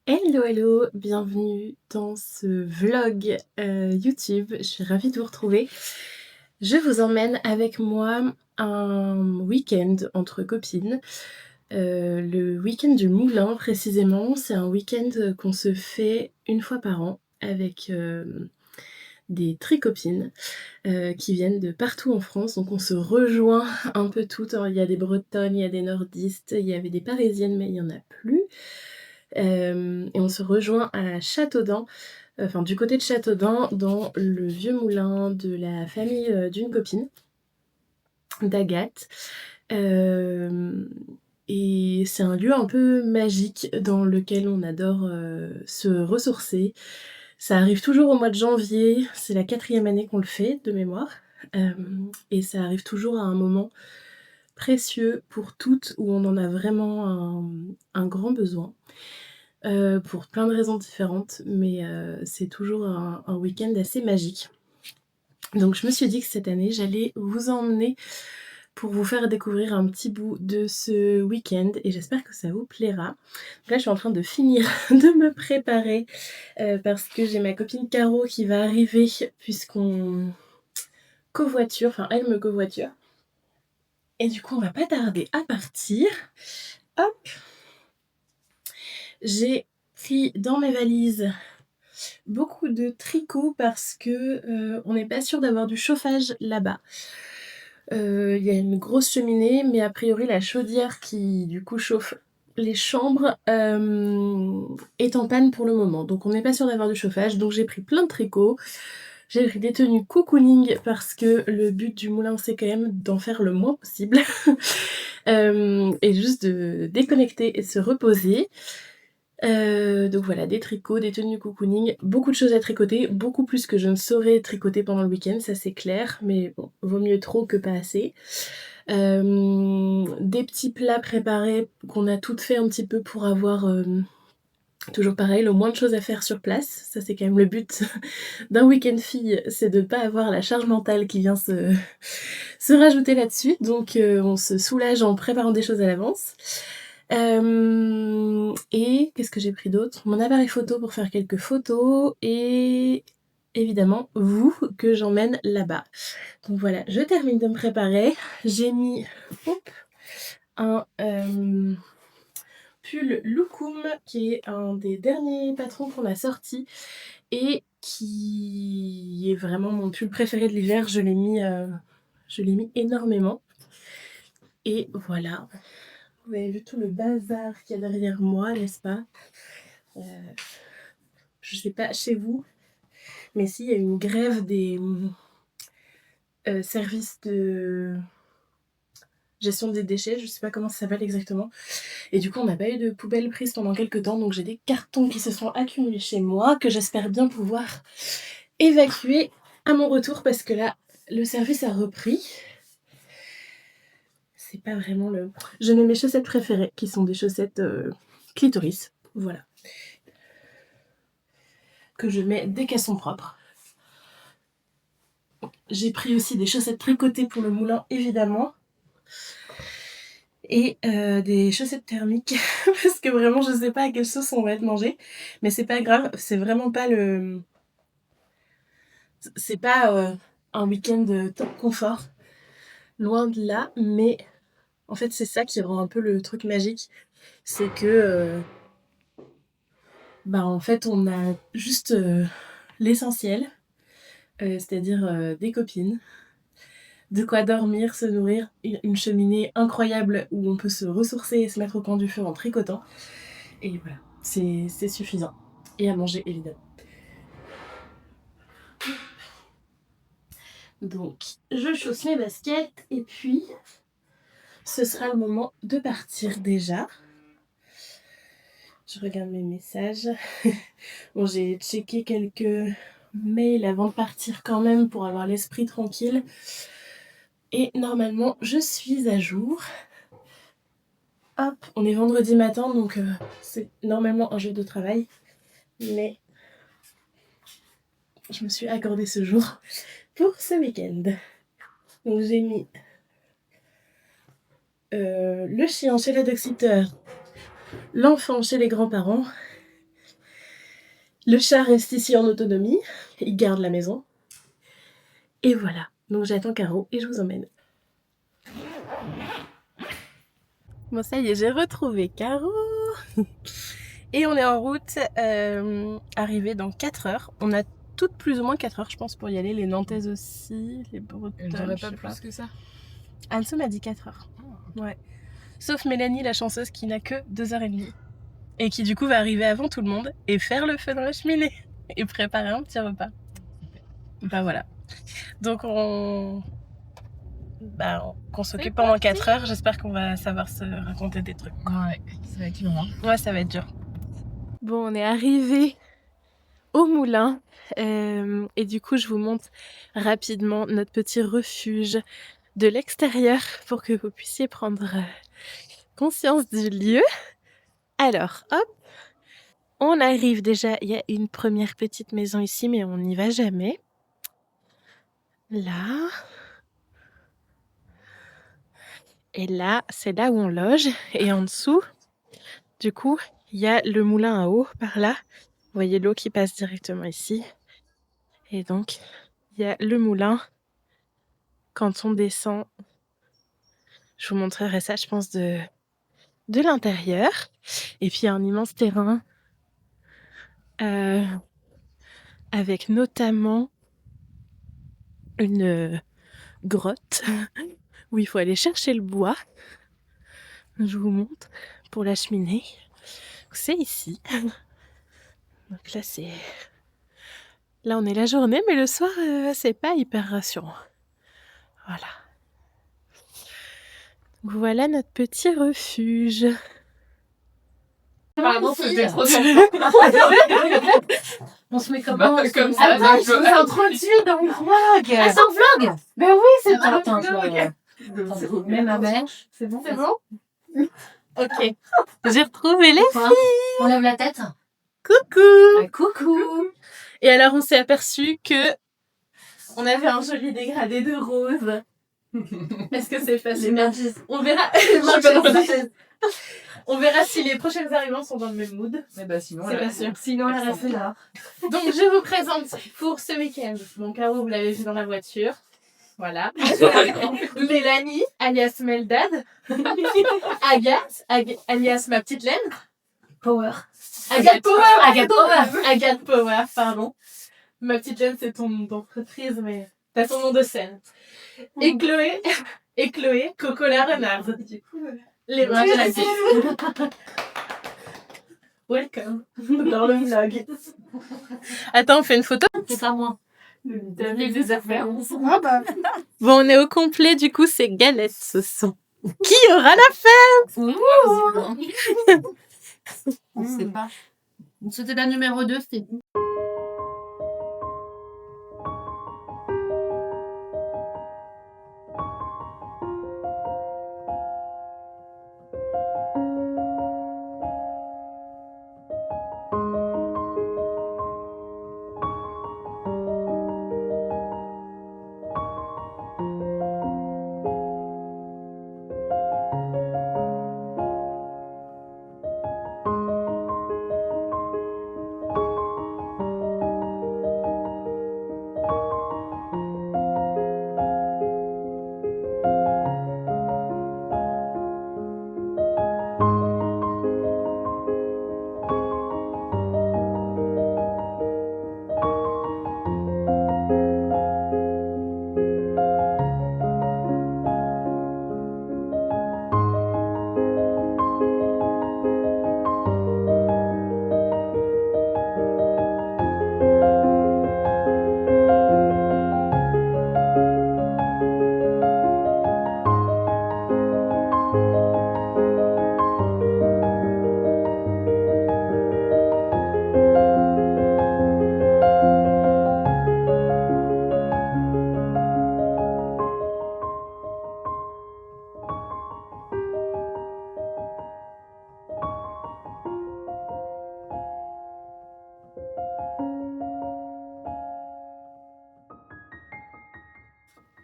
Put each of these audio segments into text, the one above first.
Hello, hello, bienvenue dans ce vlog YouTube. Je suis ravie de vous retrouver. Je vous emmène avec moi un week-end entre copines. Le week-end du Moulin précisément, c'est un week-end qu'on se fait une fois par an avec des tricopines qui viennent de partout en France. Donc on se rejoint un peu toutes. Alors, il y a des Bretonnes, il y a des Nordistes, il y avait des Parisiennes mais il n'y en a plus. Et on se rejoint à Châteaudun, enfin du côté de Châteaudun, dans le vieux moulin de la famille d'une copine, d'Agathe. Et c'est un lieu un peu magique dans lequel on adore se ressourcer. Ça arrive toujours au mois de janvier, c'est la 4e année qu'on le fait de mémoire. Et ça arrive toujours à un moment précieux pour toutes où on en a vraiment un grand besoin. Pour plein de raisons différentes, mais c'est toujours un week-end assez magique. Donc je me suis dit que cette année, j'allais vous emmener pour vous faire découvrir un petit bout de ce week-end et j'espère que ça vous plaira. Donc là, je suis en train de finir de me préparer parce que j'ai ma copine Caro qui va arriver puisqu'on covoiture, enfin elle me covoiture. Et du coup, on va pas tarder à partir. Hop! J'ai pris dans mes valises beaucoup de tricot parce que on n'est pas sûr d'avoir du chauffage là-bas. Il y a une grosse cheminée, mais a priori la chaudière qui du coup chauffe les chambres est en panne pour le moment. Donc on n'est pas sûr d'avoir du chauffage. Donc j'ai pris plein de tricots. J'ai pris des tenues cocooning parce que le but du moulin c'est quand même d'en faire le moins possible. Et juste de déconnecter et se reposer. Donc voilà, des tricots, des tenues cocooning, beaucoup de choses à tricoter, beaucoup plus que je ne saurais tricoter pendant le week-end, ça c'est clair, mais bon, vaut mieux trop que pas assez. Des petits plats préparés qu'on a toutes fait un petit peu pour avoir toujours pareil, le moins de choses à faire sur place. Ça c'est quand même le but d'un week-end fille, c'est de pas avoir la charge mentale qui vient se rajouter là-dessus. Donc on se soulage en préparant des choses à l'avance. Et qu'est-ce que j'ai pris d'autre? Mon appareil photo pour faire quelques photos et évidemment vous que j'emmène là-bas. Donc voilà, je termine de me préparer. J'ai mis un pull Loukoum qui est un des derniers patrons qu'on a sorti et qui est vraiment mon pull préféré de l'hiver. Je l'ai mis énormément. Et voilà. Vous avez vu tout le bazar qu'il y a derrière moi, n'est-ce pas? Je sais pas chez vous, mais si, il y a une grève des services de gestion des déchets, je sais pas comment ça s'appelle exactement. Et du coup, on n'a pas eu de poubelle prise pendant quelques temps, donc j'ai des cartons qui se sont accumulés chez moi, que j'espère bien pouvoir évacuer à mon retour, parce que là, le service a repris. C'est pas vraiment le... Je mets mes chaussettes préférées, qui sont des chaussettes clitoris, voilà. Que je mets dès qu'elles sont propres. J'ai pris aussi des chaussettes tricotées pour le moulin, évidemment. Et des chaussettes thermiques, parce que vraiment, je sais pas à quelle sauce on va être mangé. Mais c'est pas grave, c'est vraiment pas le... C'est pas un week-end top confort. Loin de là, mais en fait, c'est ça qui rend un peu le truc magique. C'est que... en fait, on a juste l'essentiel. C'est-à-dire des copines, de quoi dormir, se nourrir, une cheminée incroyable où on peut se ressourcer et se mettre au coin du feu en tricotant. Et voilà, c'est suffisant. Et à manger, évidemment. Donc, je chausse mes baskets et puis ce sera le moment de partir déjà. Je regarde mes messages. Bon, j'ai checké quelques mails avant de partir quand même pour avoir l'esprit tranquille. Et normalement, je suis à jour. Hop, on est vendredi matin, donc c'est normalement un jour de travail. Mais je me suis accordé ce jour pour ce week-end. Donc j'ai mis le chien chez l'adopteur, l'enfant chez les grands-parents Le chat reste ici en autonomie, il garde la maison. Et voilà, donc j'attends Caro et je vous emmène. Bon ça y est, j'ai retrouvé Caro. Et on est en route, arrivé dans 4 heures. On a toutes plus ou moins 4 heures, je pense, pour y aller. Les Nantaises aussi, les Bretonnes, Elle dirait pas plus que ça. Anso m'a dit 4 heures. Ouais. Sauf Mélanie, la chanceuse, qui n'a que 2h30. Et qui du coup va arriver avant tout le monde et faire le feu dans la cheminée. Et préparer un petit repas. Bah voilà. Donc qu'on s'occupe pendant 4 heures. J'espère qu'on va savoir se raconter des trucs. Ouais, ça va être dur. Hein. Ouais, ça va être dur. Bon, on est arrivé au moulin. Et du coup, je vous montre rapidement notre petit refuge de l'extérieur pour que vous puissiez prendre conscience du lieu. Alors, hop, on arrive déjà, il y a une première petite maison ici, mais on n'y va jamais. Là. Et là, c'est là où on loge. Et en dessous, du coup, il y a le moulin à eau par là. Vous voyez l'eau qui passe directement ici. Et donc, il y a le moulin. Quand on descend, je vous montrerai ça, je pense, de l'intérieur. Et puis, il y a un immense terrain avec notamment une grotte où il faut aller chercher le bois. Je vous montre pour la cheminée. C'est ici. Donc là, c'est... Là, on est la journée, mais le soir, c'est pas hyper rassurant. Voilà. Donc voilà notre petit refuge. Pardon, c'était trop dur. On se met comment Comme ça. Attends, je vous introduis dans le vlog. Ah, c'est un vlog? Ben oui, c'est un vlog. Même ma mère. C'est bon? C'est bon? Ok. J'ai retrouvé les filles. On lève la tête. Coucou. Ah, coucou. Et alors, on s'est aperçu que on avait un joli dégradé de rose. Est-ce que c'est facile? On verra. On verra si les prochaines arrivants sont dans le même mood. Mais bah sinon, C'est pas sûr. Sinon, elle reste là. Donc, je vous présente pour ce week-end. Mon Caro, vous l'avez vu dans la voiture. Voilà. Mélanie, alias Meldad. Agathe, alias ma petite laine. Power. Agathe Power. Agathe Power. Agathe Power, pardon. Ma petite laine, c'est ton nom d'entreprise, mais t'as ton nom de scène. Et Chloé, Coco la renarde. Du coup, les bras de la vie. Welcome dans le vlog. Attends, on fait une photo? C'est pas moi. David des affaires. Bon, on est au complet, du coup, c'est galette ce son. Qui aura la fête? On sait pas. C'était la numéro 2, c'était...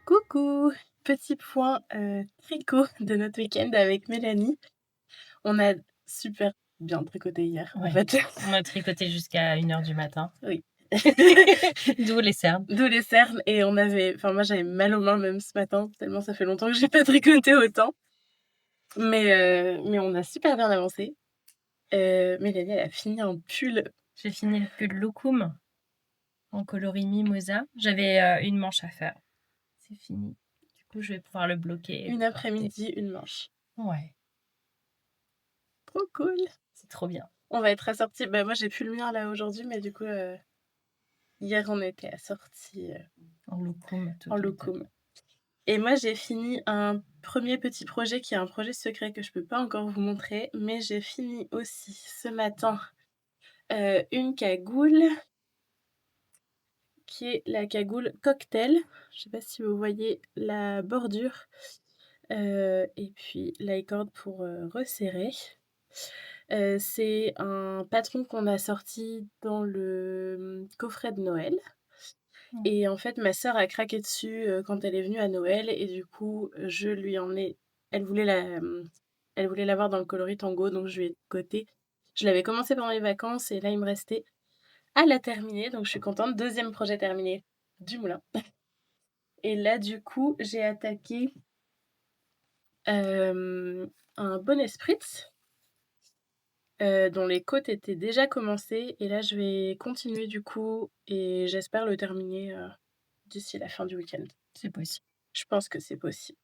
Coucou! Petit point tricot de notre week-end avec Mélanie. On a super bien tricoté hier, en Ouais. fait. On a tricoté jusqu'à 1h du matin. Oui. D'où les cernes. D'où les cernes et moi j'avais mal aux mains même ce matin, tellement ça fait longtemps que j'ai pas tricoté autant. Mais on a super bien avancé. Mélanie, elle a fini un pull. J'ai fini le pull Loukoum en coloris mimosa. J'avais une manche à faire. C'est fini. Du coup, je vais pouvoir le bloquer. Une après-midi, une manche. Ouais, Trop cool. c'est trop bien. On va être assortis. Bah moi j'ai pu le mien là aujourd'hui, mais du coup hier on était assortis En Loukoum. en Loukoum. Et moi j'ai fini un premier petit projet qui est un projet secret que je peux pas encore vous montrer, mais j'ai fini aussi ce matin une cagoule qui est la cagoule cocktail. Je sais pas si vous voyez la bordure et puis la corde pour resserrer. C'est un patron qu'on a sorti dans le coffret de Noël. Et en fait, ma sœur a craqué dessus quand elle est venue à Noël et du coup, je lui en ai. Elle voulait l'avoir dans le coloris tango, donc je lui ai coté. Je l'avais commencé pendant les vacances et là, il me restait à la terminer, donc je suis contente. Deuxième projet terminé du moulin. Et là, du coup, j'ai attaqué un bonnet spritz dont les côtes étaient déjà commencées. Et là, je vais continuer du coup et j'espère le terminer d'ici la fin du week-end. C'est possible. Je pense que c'est possible.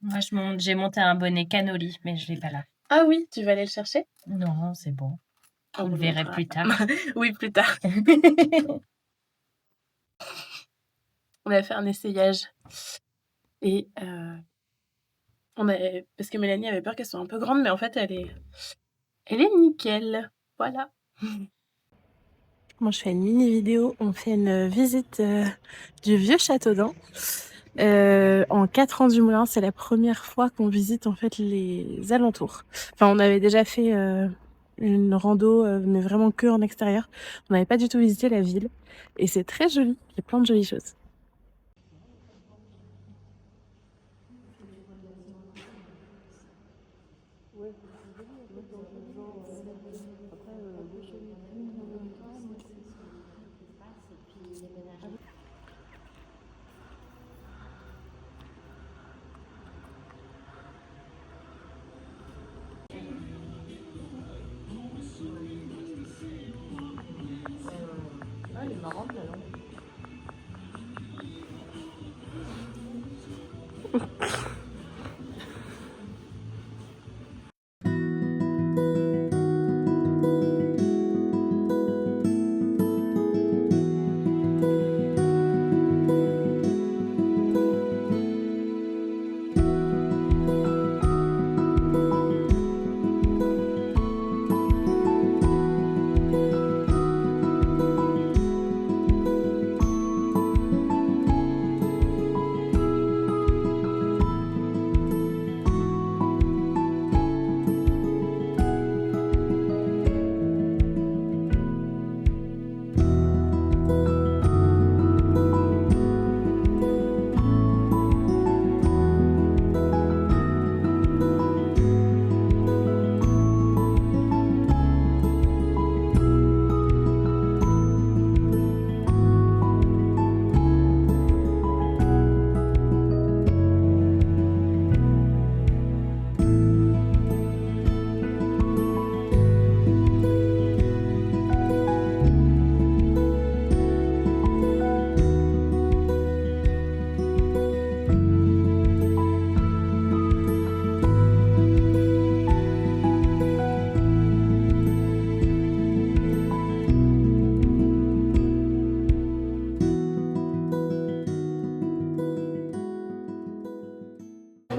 Moi, j'ai monté un bonnet cannoli, mais je l'ai pas là. Ah oui, tu vas aller le chercher? Non, c'est bon. On Vous le vous verrez montrera. plus tard. Oui, plus tard. On va faire un essayage. Et parce que Mélanie avait peur qu'elle soit un peu grande, mais en fait, elle est nickel. Voilà. Bon, je fais une mini vidéo. On fait une visite du vieux Châteaudun. En 4 ans du Moulin, c'est la première fois qu'on visite en fait les alentours. Enfin, on avait déjà fait une rando, mais vraiment que en extérieur. On n'avait pas du tout visité la ville. Et c'est très joli. Il y a plein de jolies choses.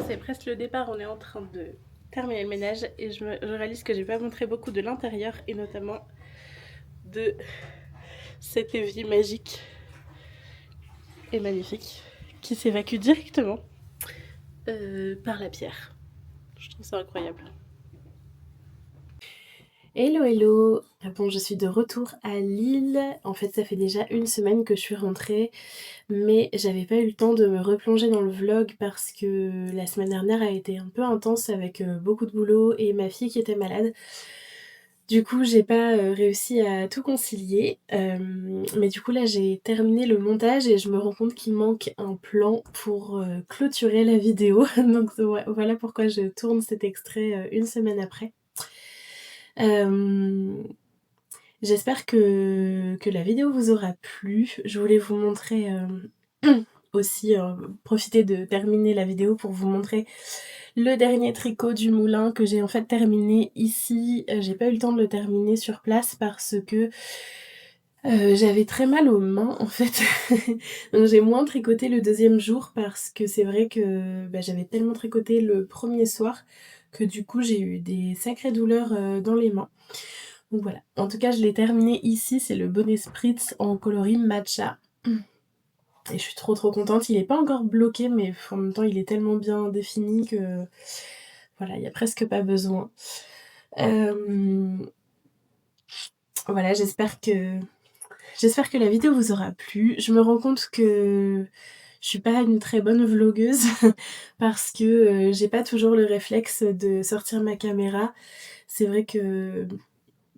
C'est presque le départ, on est en train de terminer le ménage et je réalise que j'ai pas montré beaucoup de l'intérieur et notamment de cet évier magique et magnifique qui s'évacue directement par la pierre. Je trouve ça incroyable. Hello hello. Bon, je suis de retour à Lille. En fait, ça fait déjà une semaine que je suis rentrée, mais j'avais pas eu le temps de me replonger dans le vlog parce que la semaine dernière a été un peu intense avec beaucoup de boulot et ma fille qui était malade. Du coup, j'ai pas réussi à tout concilier. Mais du coup, là, j'ai terminé le montage et je me rends compte qu'il manque un plan pour clôturer la vidéo. Donc voilà pourquoi je tourne cet extrait une semaine après. J'espère que la vidéo vous aura plu. Je voulais vous montrer aussi, profiter de terminer la vidéo pour vous montrer le dernier tricot du moulin que j'ai en fait terminé ici. J'ai pas eu le temps de le terminer sur place parce que j'avais très mal aux mains en fait. Donc j'ai moins tricoté le deuxième jour parce que c'est vrai que j'avais tellement tricoté le premier soir que du coup j'ai eu des sacrées douleurs dans les mains. Donc voilà, en tout cas je l'ai terminé ici, c'est le bonnet spritz en coloris matcha. Et je suis trop contente, il est pas encore bloqué mais en même temps il est tellement bien défini que voilà, il n'y a presque pas besoin. Voilà, j'espère que la vidéo vous aura plu. Je me rends compte que je suis pas une très bonne vlogueuse parce que j'ai pas toujours le réflexe de sortir ma caméra. C'est vrai que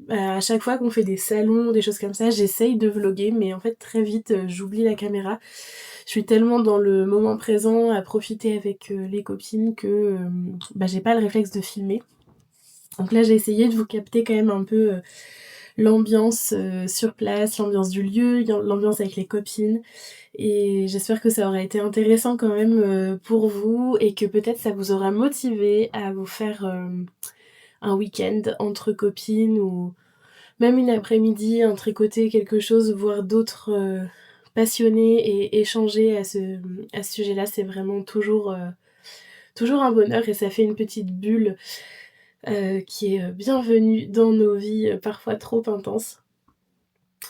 à chaque fois qu'on fait des salons, des choses comme ça, j'essaye de vlogger, mais en fait très vite j'oublie la caméra. Je suis tellement dans le moment présent à profiter avec les copines que j'ai pas le réflexe de filmer. Donc là j'ai essayé de vous capter quand même un peu l'ambiance sur place, l'ambiance du lieu, l'ambiance avec les copines. Et j'espère que ça aura été intéressant quand même pour vous et que peut-être ça vous aura motivé à vous faire un week-end entre copines ou même une après-midi, un tricoter quelque chose, voir d'autres passionnés et échanger à ce sujet-là. C'est vraiment toujours un bonheur et ça fait une petite bulle qui est bienvenue dans nos vies parfois trop intenses.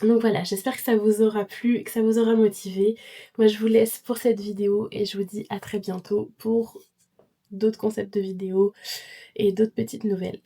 Donc voilà, j'espère que ça vous aura plu, que ça vous aura motivé. Moi je vous laisse pour cette vidéo et je vous dis à très bientôt pour d'autres concepts de vidéos et d'autres petites nouvelles.